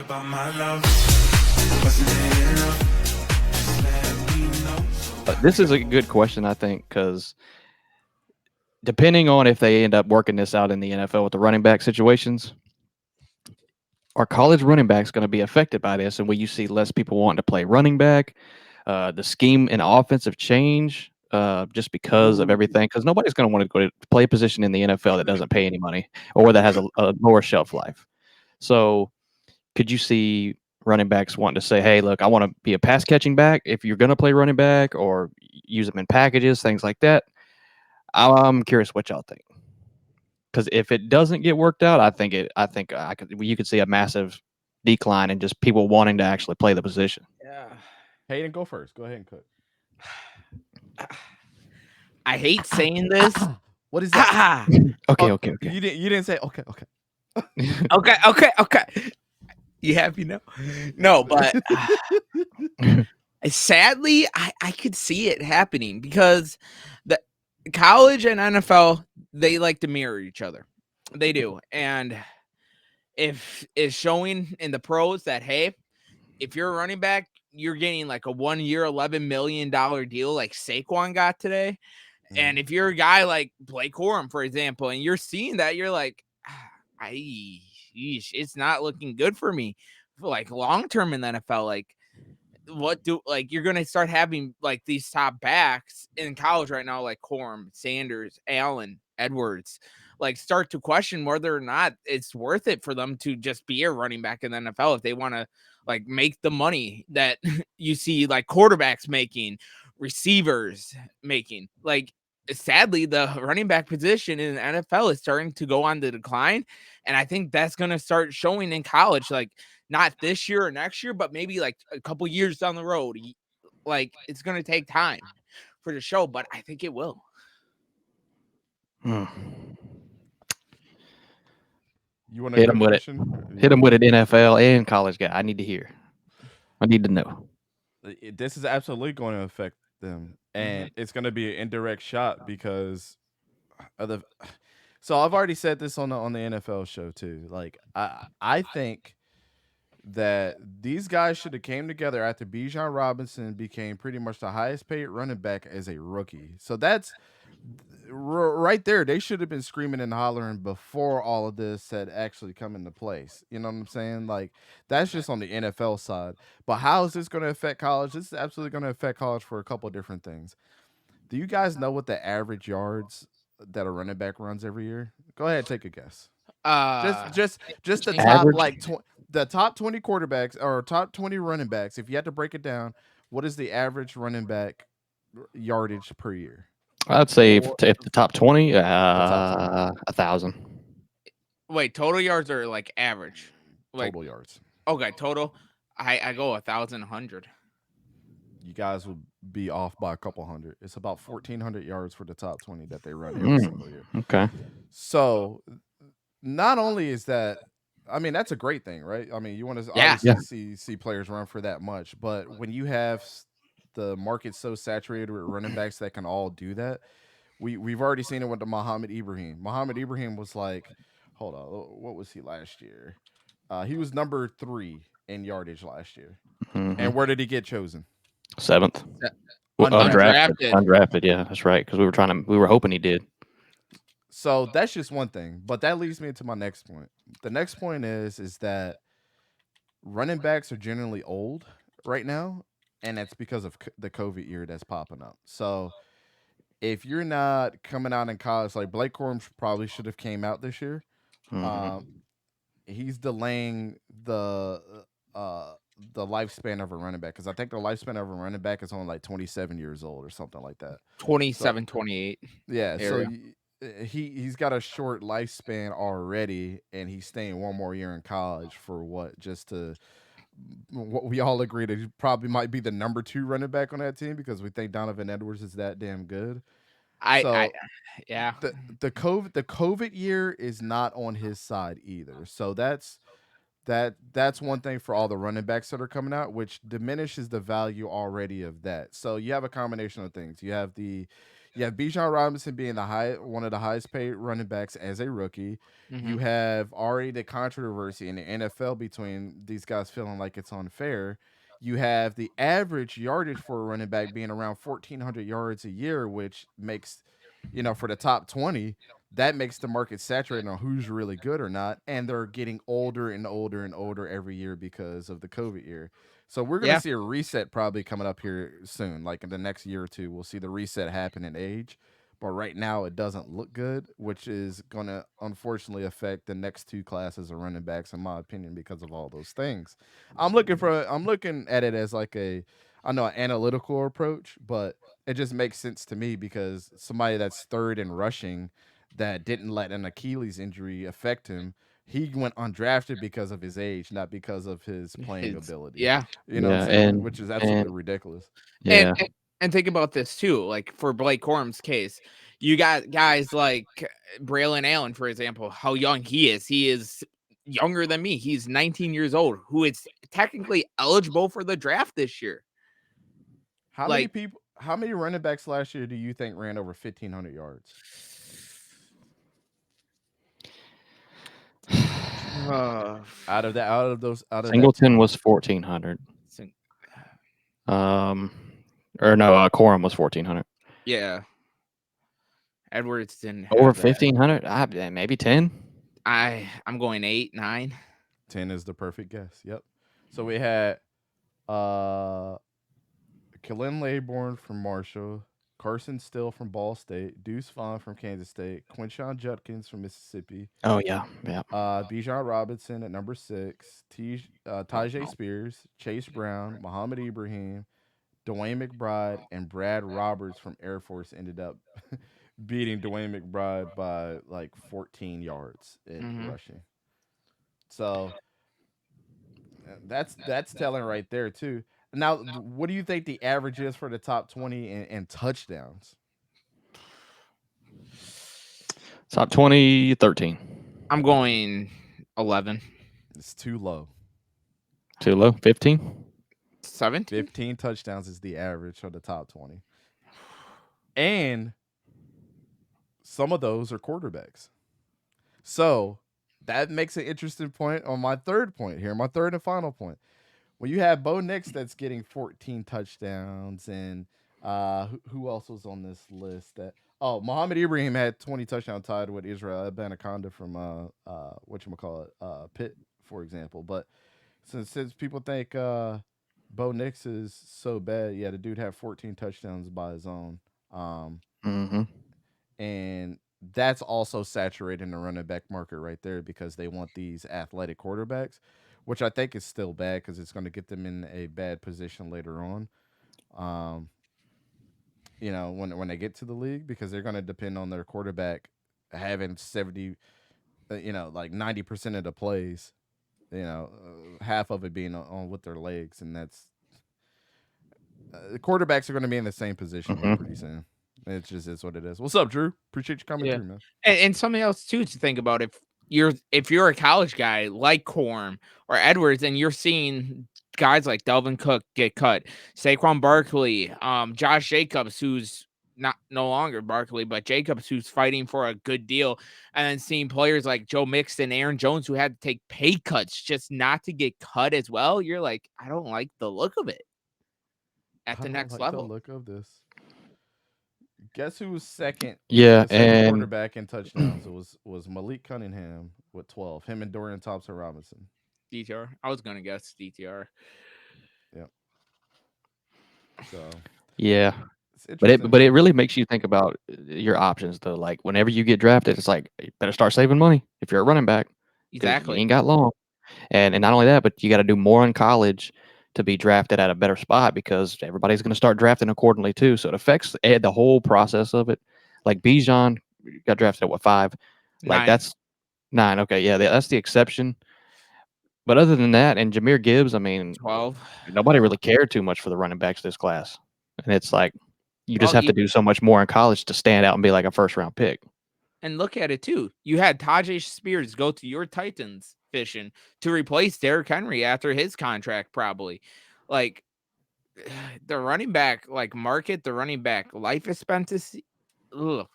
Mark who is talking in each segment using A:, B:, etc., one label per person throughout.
A: about my love. Wasn't it enough? Just let me know.
B: This is a good question, I think, because depending on if they end up working this out in the NFL with the running back situations, are college running backs going to be affected by this? And will you see less people wanting to play running back? The scheme and offensive change just because of everything? Because nobody's going to want to go to play a position in the NFL that doesn't pay any money or that has a lower shelf life. So could you see running backs wanting to say, "Hey, look, I want to be a pass catching back. If you're going to play running back or use them in packages, things like that." I'm curious what y'all think. Because if it doesn't get worked out, you could see a massive decline in just people wanting to actually play the position.
C: Yeah.
D: Hayden, go first. Go ahead and cook.
C: I hate saying this.
D: What is that?
C: Ah,
B: Okay,
D: Oh,
B: okay, okay.
D: You didn't say okay.
C: okay. You happy now? No, but sadly, I could see it happening because the college and NFL, they like to mirror each other. They do. And if it's showing in the pros that, hey, if you're a running back, you're getting like a 1 year, $11 million deal like Saquon got today. And if you're a guy like Blake Corum, for example, and you're seeing that, you're like, it's not looking good for me. For like long term in the NFL, like you're gonna start having like these top backs in college right now, like Corum, Sanders, Allen, Edwards, like start to question whether or not it's worth it for them to just be a running back in the NFL if they want to like make the money that you see like quarterbacks making, receivers making. Like sadly, the running back position in the NFL is starting to go on the decline. And I think that's going to start showing in college, like not this year or next year, but maybe like a couple years down the road. Like it's going to take time for the show, but I think it will.
B: Hmm.
D: You want a
B: Hit
D: good
B: him with it.
D: question?
B: Hit him with it, NFL and college guy. I need to hear. I need to know.
D: This is absolutely going to affect them, and it's going to be an indirect shot because of the. So I've already said this on the NFL show too. Like I think that these guys should have came together after Bijan Robinson became pretty much the highest paid running back as a rookie. So that's right there. They should have been screaming and hollering before all of this had actually come into place. You know what I'm saying? Like that's just on the NFL side. But how is this going to affect college? This is absolutely going to affect college for a couple of different things. Do you guys know what the average yards that a running back runs every year? Go ahead, take a guess. Just
C: Uh,
D: just just the top
B: Average.
D: like the top 20 quarterbacks or top 20 running backs. If you had to break it down, what is the average running back yardage per year?
B: I'd say if the top 20,
D: The top 20
B: a thousand.
C: wait, total yards are like average. Like,
D: total yards.
C: okay, total. I go 1,100.
D: You guys would be off by a couple hundred. It's about 1,400 yards for the top 20 that they run every single year.
B: Okay.
D: So not only is that, I mean, that's a great thing, right? I mean, you want to
C: Yeah.
D: obviously see players run for that much, but when you have the market so saturated with running backs that can all do that, we've already seen it with the Muhammad Ibrahim. Muhammad Ibrahim was like, hold on, what was he last year? He was number 3 in yardage last year. And where did he get chosen?
B: 7th.
D: Undrafted.
B: Undrafted. Yeah, that's right. Because we were hoping he did.
D: So that's just one thing, but that leads me into my next point. The next point is that running backs are generally old right now, and that's because of the COVID year that's popping up. So if you're not coming out in college, like Blake Corum probably should have came out this year. He's delaying uh the lifespan of a running back because I think the lifespan of a running back is only like 27 years old or something like that.
C: 27, 28.
D: Yeah, so
C: Area.
D: he's got a short lifespan already, and he's staying one more year in college for what? Just to what we all agree that he probably might be the number 2 running back on that team because we think Donovan Edwards is that damn good. So
C: Yeah.
D: the COVID year is not on his side either. So that's one thing for all the running backs that are coming out, which diminishes the value already of that. So you have a combination of things. You have Bijan Robinson being one of the highest paid running backs as a rookie. You
C: Mhm.
D: have already the controversy in the NFL between these guys feeling like it's unfair. You have the average yardage for a running back being around 1,400 yards a year, which makes, for the top 20, that makes the market saturated on who's really good or not. And they're getting older and older and older every year because of the COVID year. So we're going to
C: Yeah.
D: see a reset probably coming up here soon. Like in the next year or two, we'll see the reset happen in age. But right now, it doesn't look good, which is going to unfortunately affect the next two classes of running backs, in my opinion, because of all those things. I'm looking at it as like I know, an analytical approach, but it just makes sense to me because somebody that's third in rushing that didn't let an Achilles injury affect him, he went undrafted because of his age, not because of his playing
C: It's
D: ability.
C: yeah.
D: You know what I'm
B: Yeah,
D: saying? Which is absolutely
B: and
D: ridiculous.
C: And,
B: yeah,
C: and and think about this too. Like for Blake Corum's case, you got guys like Braylon Allen, for example. How young he is. He is younger than me. He's 19 years old. Who is technically eligible for the draft this year. Like
D: How many running backs last year do you think ran over 1,500 yards?
C: uh,
D: Out of that
B: Singleton
D: 10,
B: was 1,400.
C: sing-
B: Or no, Corum was 1,400.
C: yeah. Edwards didn't
B: Over
C: have that.
B: 1,500? Maybe 10.
C: I'm going 8, 9.
D: 10 is the perfect guess. Yep. So we had uh Kalen Laybourne from Marshall, Carson Still from Ball State, Deuce Vaughn from Kansas State, Quinshon Judkins from Mississippi,
B: Oh yeah, yeah.
D: Bijan Robinson at number 6, Tajay Spears, Chase Brown, Muhammad Ibrahim, Dwayne McBride, and Brad Roberts from Air Force ended up beating Dwayne McBride by like 14 yards in rushing. So that's telling right there too. Now, what do you think the average is for the top 20 in touchdowns?
B: Top 20, 13.
C: I'm going 11,
D: It's too low.
B: Too low. 15.
C: 17.
D: 15 touchdowns is the average for the top 20. And some of those are quarterbacks. So that makes an interesting point on my third point here, my third and final point. When you have Bo Nix that's getting 14 touchdowns, and who else was on this list? Muhammad Ibrahim had 20 touchdowns tied with Israel Abanaconda from Pitt, for example. But since people think Bo Nix is so bad, yeah, the dude had 14 touchdowns by his own.
B: Mm-hmm.
D: And that's also saturating the running back market right there because they want these athletic quarterbacks, which I think is still bad because it's going to get them in a bad position later on. When they get to the league, because they're going to depend on their quarterback having 70, like 90% of the plays, half of it being on with their legs, and that's the quarterbacks are going to be in the same position here pretty soon. It just is what it is. What's up, Drew? Appreciate you coming
C: Yeah.
D: through, man.
C: And something else too to think about, if you're a college guy like Corum or Edwards and you're seeing guys like Delvin Cook get cut, Saquon Barkley, Josh Jacobs, who's no longer Barkley, but Jacobs, who's fighting for a good deal, and then seeing players like Joe Mixon, Aaron Jones, who had to take pay cuts just not to get cut as well. You're like, I don't like the look of it at the next level.
D: The look of this. Guess who was second?
B: Yeah,
D: The second
B: and
D: quarterback in touchdowns. It was Malik Cunningham with 12. Him and Dorian Thompson Robinson.
C: DTR. I was gonna guess DTR.
D: Yep. So
B: yeah,
D: it's
B: but
D: interesting.
B: it really makes you think about your options though. Like whenever you get drafted, it's like you better start saving money if you're a running back. 'Cause you
C: Exactly.
B: ain't got long. And not only that, but you got to do more in college to be drafted at a better spot because everybody's going to start drafting accordingly too. So it affects the whole process of it. Like Bijan got drafted at what, 5? Like
C: 9.
B: that's 9. Okay, yeah, that's the exception. But other than that, and Jahmyr Gibbs, I mean,
C: 12.
B: nobody really cared too much for the running backs this class. And it's like you just
C: Well,
B: have to do so much more in college to stand out and be like a first round pick.
C: And look at it too. You had Tajay Spears go to your Titans fishing to replace Derrick Henry after his contract, probably. Like the running back market, the running back life ugh,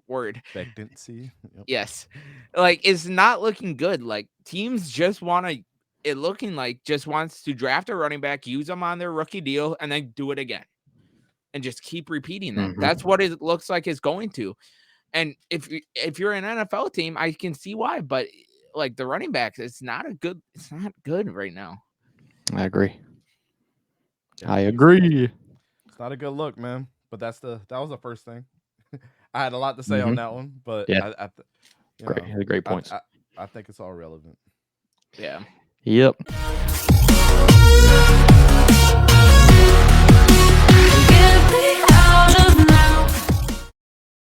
C: word.
D: Expectancy. Yep.
C: Yes. Like it's not looking good. Like teams just want to it looking like just wants to draft a running back, use them on their rookie deal, and then do it again. And just keep repeating that.
B: Mhm.
C: That's what it looks like it's going to. And if you're an NFL team, I can see why, but like the running backs, it's not good right now.
B: I agree.
D: Yeah,
B: I agree.
D: It's not a good look, man. But that was the first thing. I had a lot to say on that one, but
B: Yeah. Great points.
D: I think it's all relevant.
C: Yeah.
B: Yep.